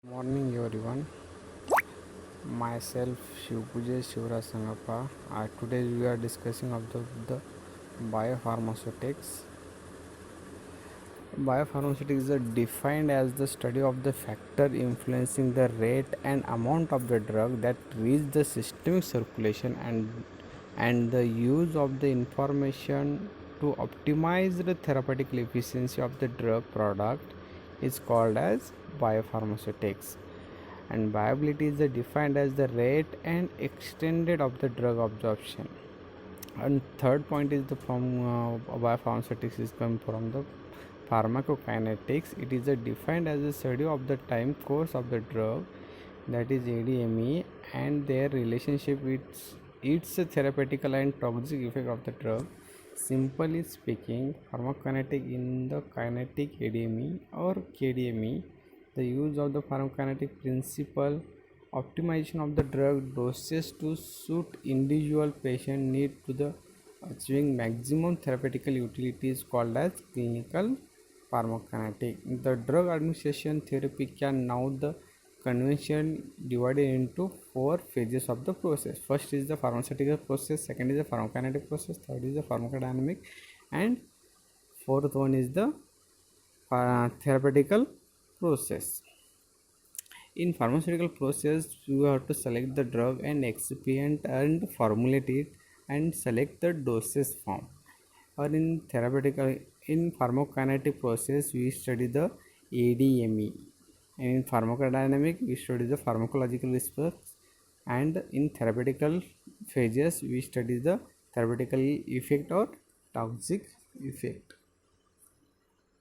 Morning everyone, myself Shivpuje Shivraj Sangappa. Today we are discussing about the biopharmaceutics. Biopharmaceutics is defined as the study of the factor influencing the rate and amount of the drug that reach the systemic circulation and the use of the information to optimize the therapeutic efficiency of the drug product is called as biopharmaceutics. And viability is defined as the rate and extended of the drug absorption. And third point is the from biopharmaceutics is come from the pharmacokinetics. It is defined as a study of the time course of the drug, that is ADME, and their relationship with its therapeutical and toxic effect of the drug. Simply speaking, pharmacokinetic in the kinetic ADME or KDME, the use of the pharmacokinetic principle, optimization of the drug doses to suit individual patient need to the achieving maximum therapeutical utility is called as clinical pharmacokinetic. The drug administration therapy can now the convention divided into four phases of the process. First is the pharmaceutical process, second is the pharmacokinetic process, third is the pharmacodynamic, and fourth one is the therapeutical process. In pharmaceutical process, you have to select the drug and excipient and formulate it and select the dosage form. Or in therapeutical, in pharmacokinetic process, we study the ADME, and in pharmacodynamic, we study the pharmacological response, and in therapeutical phases, we study the therapeutical effect or toxic effect.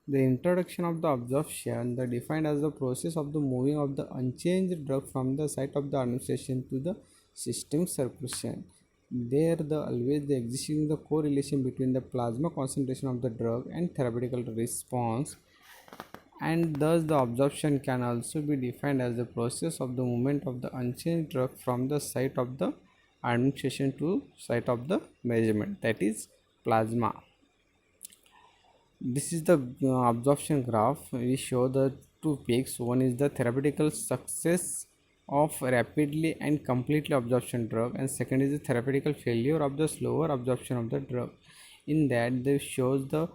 The introduction of the absorption, the defined as the process of the moving of the unchanged drug from the site of the administration to the systemic circulation. There, the always the existing the correlation between the plasma concentration of the drug and therapeutical response, and thus the absorption can also be defined as the process of the movement of the unchanged drug from the site of the administration to site of the measurement, that is plasma. This is the absorption graph. We show the two peaks. One is the theoretical success of rapidly and completely absorption drug, and second is the theoretical failure of the slower absorption of the drug. In that, they shows the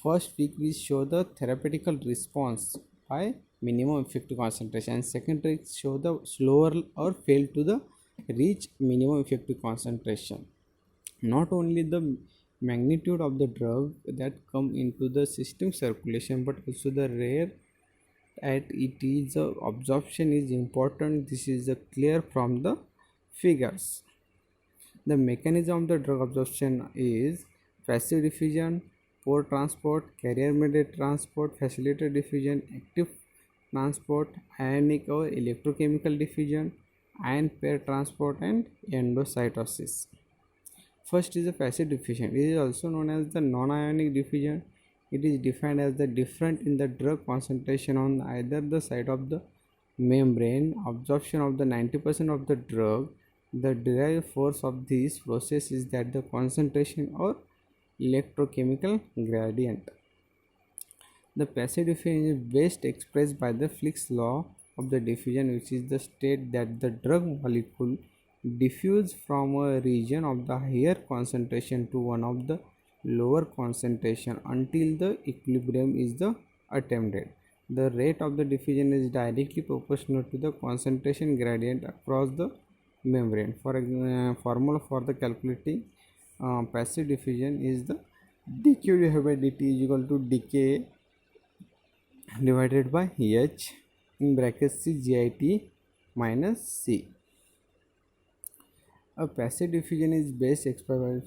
first peak we show the theoretical response by minimum effective concentration, and second peak show the slower or fail to the reach minimum effective concentration. Not only the magnitude of the drug that come into the system circulation, but also the rare at it is absorption is important. This is clear from the figures. The mechanism of the drug absorption is passive diffusion, pore transport, carrier mediated transport, facilitated diffusion, active transport, ionic or electrochemical diffusion, ion pair transport, and endocytosis. First is the passive diffusion. It is also known as the non-ionic diffusion. It is defined as the difference in the drug concentration on either the side of the membrane. Absorption of the 90% of the drug. The derived force of this process is that the concentration or electrochemical gradient. The passive diffusion is best expressed by the Fick's law of the diffusion, which is the state that the drug molecule diffuse from a region of the higher concentration to one of the lower concentration until the equilibrium is the attempted. The rate of the diffusion is directly proportional to the concentration gradient across the membrane. For formula for the calculating passive diffusion is the dq divided by dt is equal to dk divided by h in brackets c git minus c. A passive diffusion is best expressed by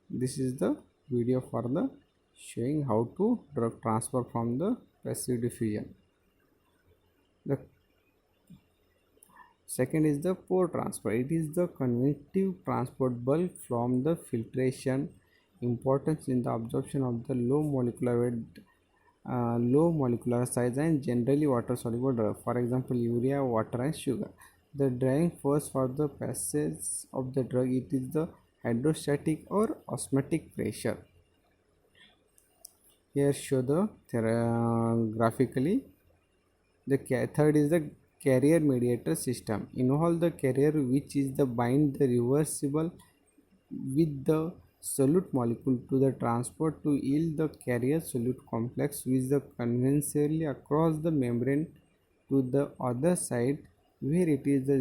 this is the video for the showing how to drug transfer from the passive diffusion. The second is the pore transfer. It is the convective transport bulk from the filtration. Importance in the absorption of the low molecular size and generally water soluble drug, for example urea, water, and sugar. The driving force for the passage of the drug, it is the hydrostatic or osmotic pressure. Here show the graphically. The third is the carrier mediator system. Involve the carrier, which is the bind the reversible with the solute molecule to the transport to yield the carrier solute complex, which the conventionally across the membrane to the other side, where it is the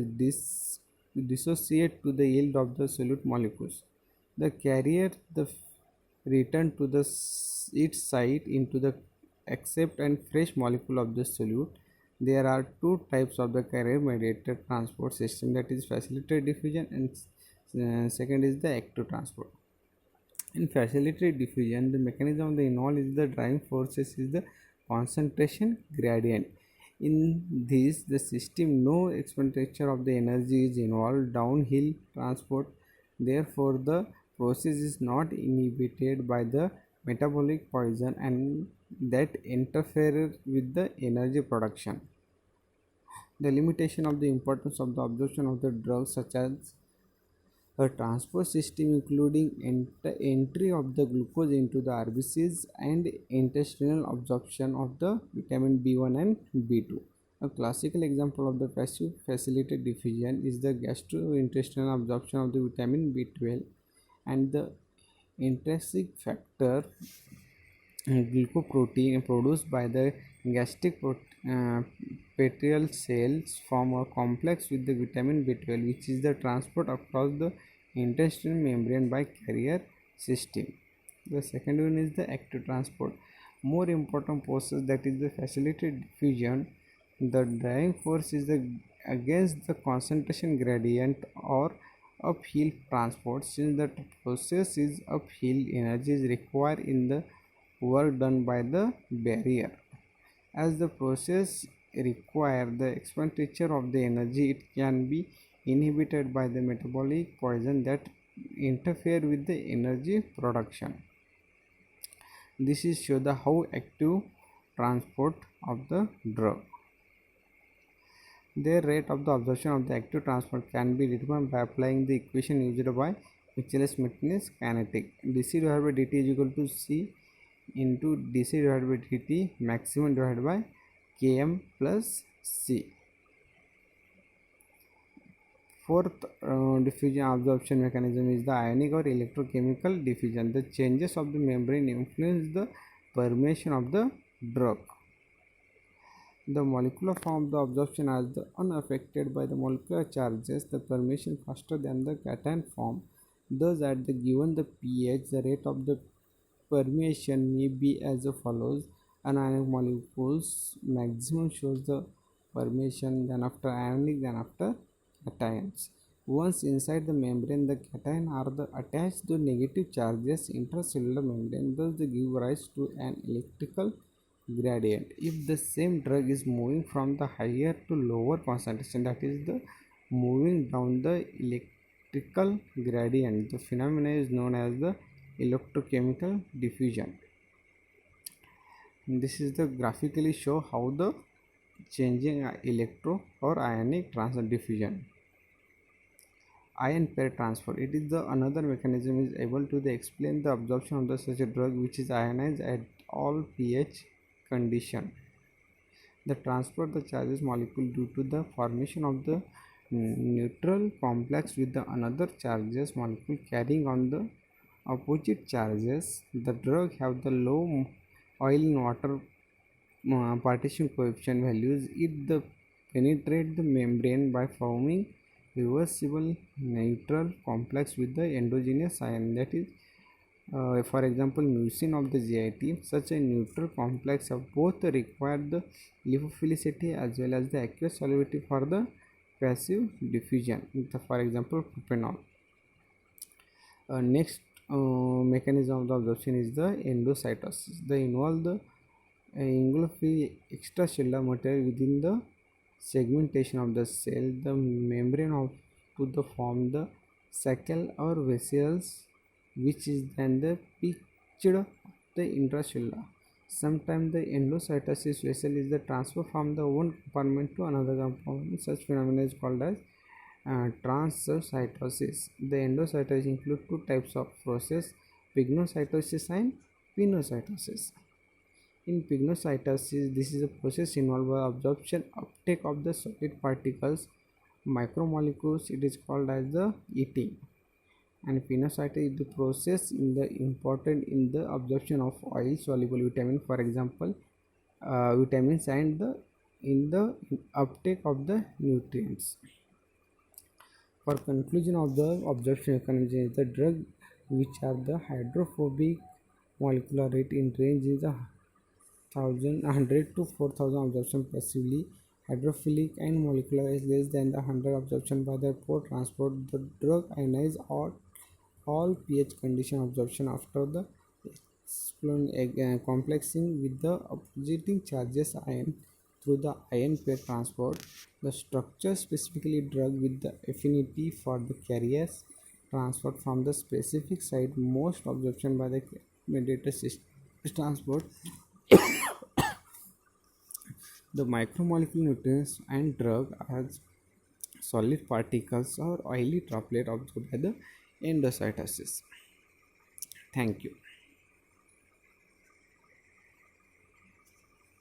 dissociate to the yield of the solute molecules. The carrier the return to the its site into the accept and fresh molecule of the solute. There are two types of the carrier mediated transport system, that is facilitated diffusion and second is the active transport. In facilitated diffusion, the mechanism of the involved is the driving forces is the concentration gradient. In this, the system no expenditure of the energy is involved downhill transport. Therefore, the process is not inhibited by the metabolic poison and that interfere with the energy production. The limitation of the importance of the absorption of the drugs, such as a transport system including entry of the glucose into the RBCs and intestinal absorption of the vitamin B1 and B2. A classical example of the passive facilitated diffusion is the gastrointestinal absorption of the vitamin B12 and the intrinsic factor glycoprotein produced by the gastric petrial cells form a complex with the vitamin B12, which is the transport across the intestinal membrane by carrier system. The second one is the active transport. More important process, that is the facilitated diffusion. The driving force is the against the concentration gradient or uphill transport. Since the process is uphill, energy is required in the work done by the barrier. As the process require the expenditure of the energy, it can be inhibited by the metabolic poison that interfere with the energy production. This is show the how active transport of the drug. The rate of the absorption of the active transport can be determined by applying the equation used by Michaelis-Menten kinetic. dc divided by dt is equal to c into dc divided by dt maximum divided by km plus c. Fourth diffusion absorption mechanism is the ionic or electrochemical diffusion. The changes of the membrane influence the permeation of the drug. The molecular form of the absorption as the unaffected by the molecular charges, the permeation faster than the cation form. Thus, at the given the pH, the rate of the permeation may be as follows. Anionic molecules maximum shows the permeation, then after ionic, then after cations. Once inside the membrane, the cation are the attached to negative charges intracellular membrane, thus they give rise to an electrical gradient. If the same drug is moving from the higher to lower concentration, that is the moving down the electrical gradient, the phenomena is known as the electrochemical diffusion. And this is the graphically show how the changing electro or ionic diffusion. Ion pair transfer, it is the another mechanism is able to explain the absorption of the such a drug which is ionized at all pH condition. The transport the charges molecule due to the formation of the neutral complex with the another charges molecule carrying on the opposite charges. The drug have the low oil and water partition coefficient values. It the penetrate the membrane by forming reversible neutral complex with the endogenous ion, that is for example mucin of the GIT. Such a neutral complex of both require the lipophilicity as well as the aqueous solubility for the passive diffusion, for example propanol. Next mechanism of the absorption is the endocytosis. They involve the engulfing extracellular material within the segmentation of the cell, the membrane of to the form the sacal or vessels, which is then the pictured of the intracellular. Sometimes the endocytosis vessel is the transfer from the one compartment to another compartment. Such phenomena is called as transcytosis. The endocytosis include two types of process: pignocytosis and pinocytosis. In pignocytosis, this is a process involved by absorption uptake of the solid particles, micromolecules. It is called as the eating. And pinocytosis is the process in the important in the absorption of oil soluble vitamin, for example, vitamins, and the in the uptake of the nutrients. For conclusion of the absorption mechanism is the drug which are the hydrophobic molecular rate in range is a 100 to 4000 absorption passively, hydrophilic and molecular is less than the 100 absorption by the pore transport. The drug ionize all pH condition absorption after the complexing with the opposing charges ion through the ion pair transport. The structure specifically drug with the affinity for the carriers transport from the specific site, most absorption by the mediator transport. The macromolecule nutrients and drug are solid particles or oily droplet absorbed by the endocytosis. Thank you.